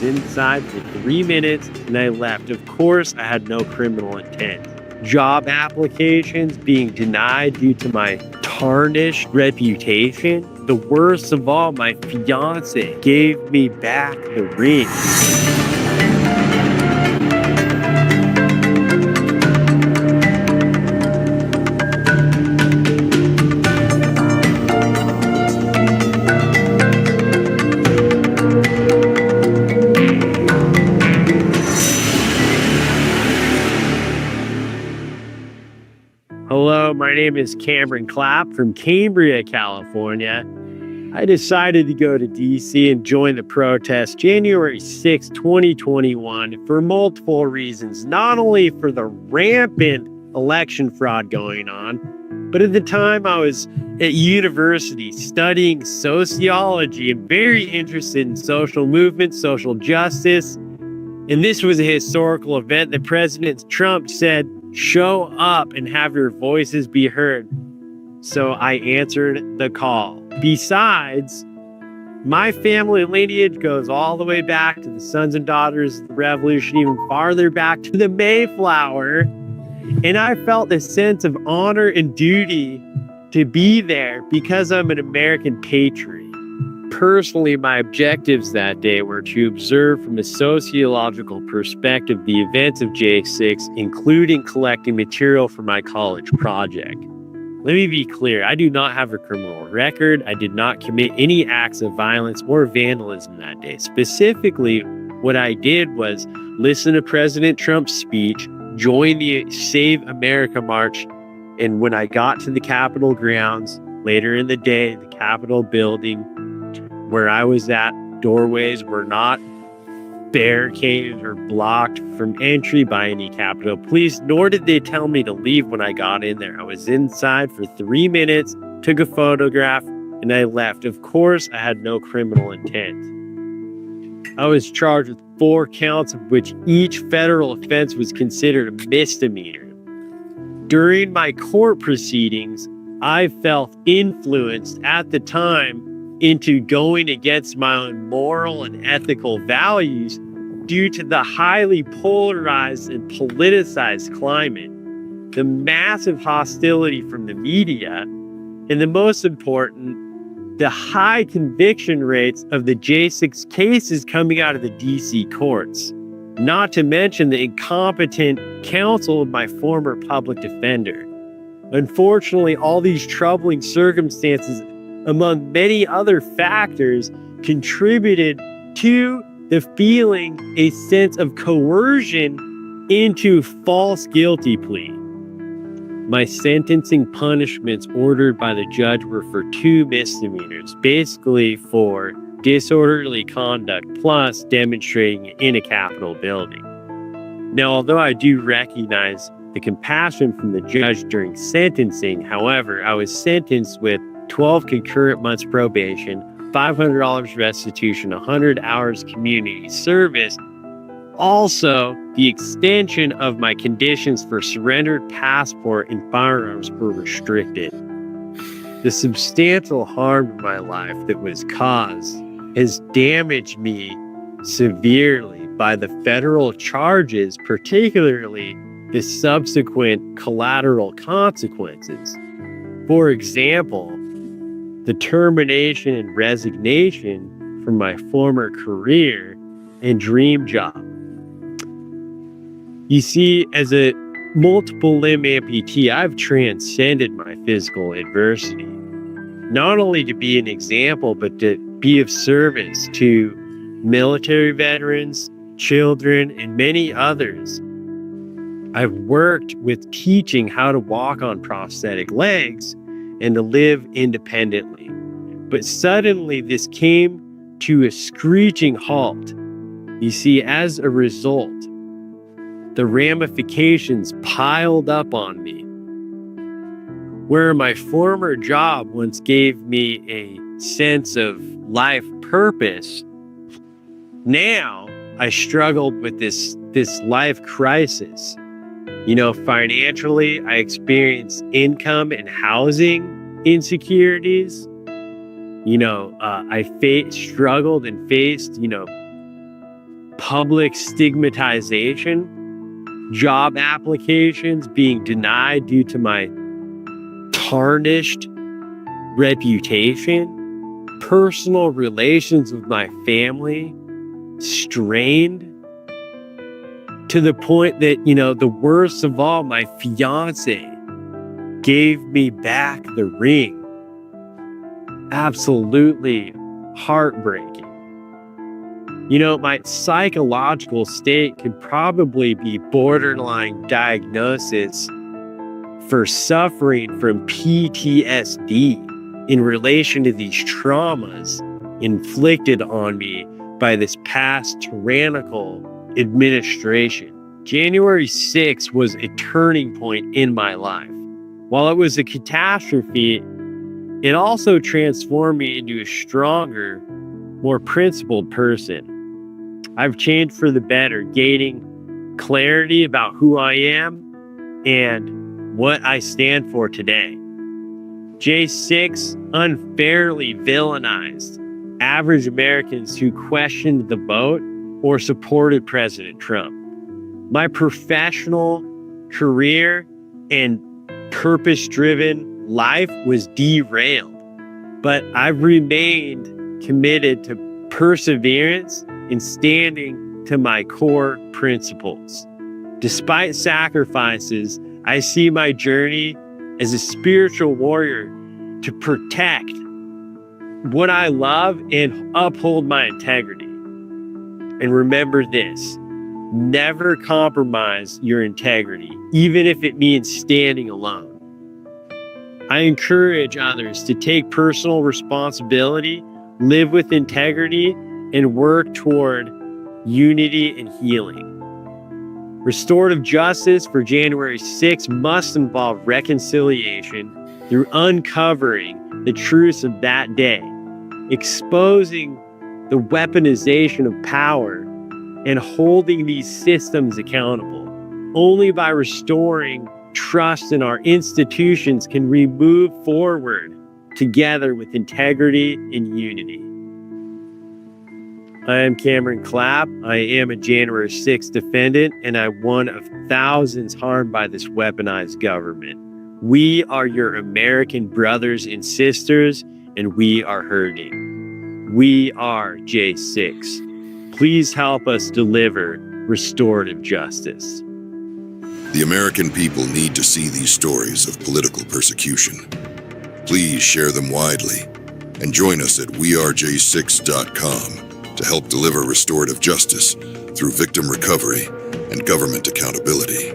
was inside for 3 minutes and I left. Of course, I had no criminal intent. Job applications being denied due to my tarnished reputation. The worst of all, my fiance gave me back the ring. Hello, my name is Cameron Clapp from Cambria, California. I decided to go to DC and join the protest January 6, 2021 for multiple reasons, not only for the rampant election fraud going on, but at the time I was at university studying sociology and very interested in social movements, social justice. And this was a historical event that President Trump said, show up and have your voices be heard. So I answered the call. Besides, my family lineage goes all the way back to the sons and daughters of the revolution, even farther back to the Mayflower. And I felt a sense of honor and duty to be there because I'm an American patriot. Personally, my objectives that day were to observe from a sociological perspective the events of J6, including collecting material for my college project. Let me be clear, I do not have a criminal record. I did not commit any acts of violence or vandalism that day. Specifically, what I did was listen to President Trump's speech, join the Save America March, and when I got to the Capitol grounds later in the day, the Capitol building, where I was at, doorways were not barricaded or blocked from entry by any Capitol police, nor did they tell me to leave when I got in there. I was inside for 3 minutes, took a photograph, and I left. Of course, I had no criminal intent. I was charged with 4 counts, of which each federal offense was considered a misdemeanor. During my court proceedings, I felt influenced at the time into going against my own moral and ethical values due to the highly polarized and politicized climate, the massive hostility from the media, and the most important, the high conviction rates of the J6 cases coming out of the DC courts, not to mention the incompetent counsel of my former public defender. Unfortunately, all these troubling circumstances, among many other factors, contributed to the feeling a sense of coercion into false guilty plea. My sentencing punishments ordered by the judge were for 2 misdemeanors, basically for disorderly conduct plus demonstrating in a Capitol building. Now, although I do recognize the compassion from the judge during sentencing, however, I was sentenced with 12 concurrent months probation, $500 restitution, 100 hours community service. Also, the extension of my conditions for surrendered passport and firearms were restricted. The substantial harm to my life that was caused has damaged me severely by the federal charges, particularly the subsequent collateral consequences. For example, the termination and resignation from my former career and dream job. You see, as a multiple limb amputee, I've transcended my physical adversity, not only to be an example, but to be of service to military veterans, children, and many others. I've worked with teaching how to walk on prosthetic legs and to live independently. But suddenly this came to a screeching halt. You see, as a result, the ramifications piled up on me. Where my former job once gave me a sense of life purpose, now I struggled with this life crisis. You know, financially, I experienced income and housing insecurities. You know, I struggled and faced, public stigmatization, job applications being denied due to my tarnished reputation, personal relations with my family strained to the point that, the worst of all, my fiance gave me back the ring. Absolutely heartbreaking. My psychological state could probably be borderline diagnosis for suffering from PTSD in relation to these traumas inflicted on me by this past tyrannical administration. January 6th was a turning point in my life. While it was a catastrophe, it also transformed me into a stronger, more principled person. I've changed for the better, gaining clarity about who I am and what I stand for today. J6 unfairly villainized average Americans who questioned the vote or supported President Trump. My professional career and purpose-driven life was derailed, but I've remained committed to perseverance and standing to my core principles. Despite sacrifices, I see my journey as a spiritual warrior to protect what I love and uphold my integrity. And remember this: never compromise your integrity, even if it means standing alone. I encourage others to take personal responsibility, live with integrity, and work toward unity and healing. Restorative justice for January 6th must involve reconciliation through uncovering the truths of that day, exposing the weaponization of power, and holding these systems accountable. Only by restoring trust in our institutions can we move forward together with integrity and unity. I am Cameron Clapp. I am a January 6th defendant, and I'm one of thousands harmed by this weaponized government. We are your American brothers and sisters, and we are hurting. We are J6. Please help us deliver restorative justice. The American people need to see these stories of political persecution. Please share them widely and join us at wearej6.com to help deliver restorative justice through victim recovery and government accountability.